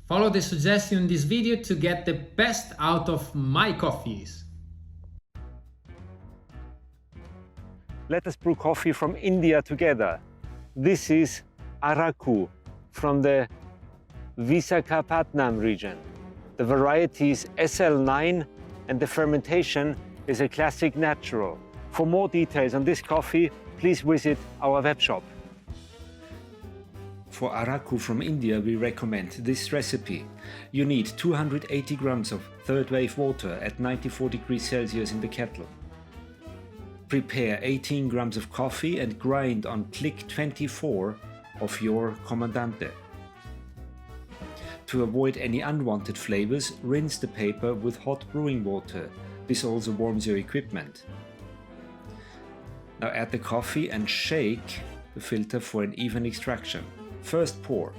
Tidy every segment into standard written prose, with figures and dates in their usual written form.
Follow the suggestion in this video to get the best out of my coffees. Let us brew coffee from India together. This is Araku from the Visakhapatnam region. The variety is SL9 and the fermentation is a classic natural. For more details on this coffee, please visit our web shop. For Araku from India, we recommend this recipe. You need 280 grams of third wave water at 94 degrees Celsius in the kettle. Prepare 18 grams of coffee and grind on click 24 of your Comandante. To avoid any unwanted flavors, rinse the paper with hot brewing water. This also warms your equipment. Now add the coffee and shake the filter for an even extraction. First pour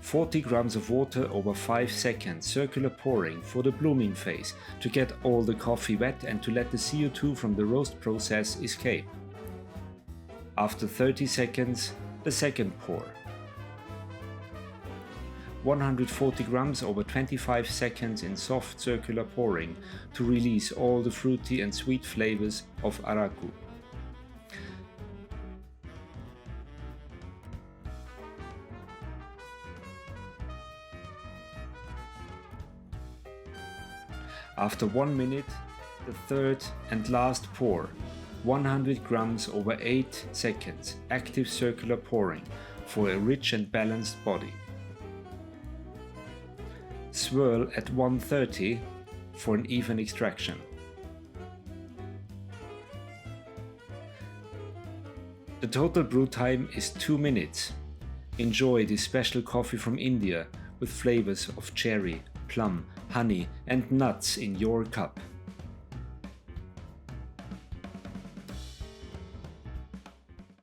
40 grams of water over 5 seconds, circular pouring for the blooming phase to get all the coffee wet and to let the CO2 from the roast process escape. After 30 seconds, the second pour. 140 grams over 25 seconds in soft circular pouring to release all the fruity and sweet flavors of Araku. After 1 minute, the third and last pour, 100 grams over 8 seconds, active circular pouring for a rich and balanced body. Swirl at 130 for an even extraction. The total brew time is 2 minutes. Enjoy this special coffee from India with flavors of cherry, plum, honey and nuts in your cup.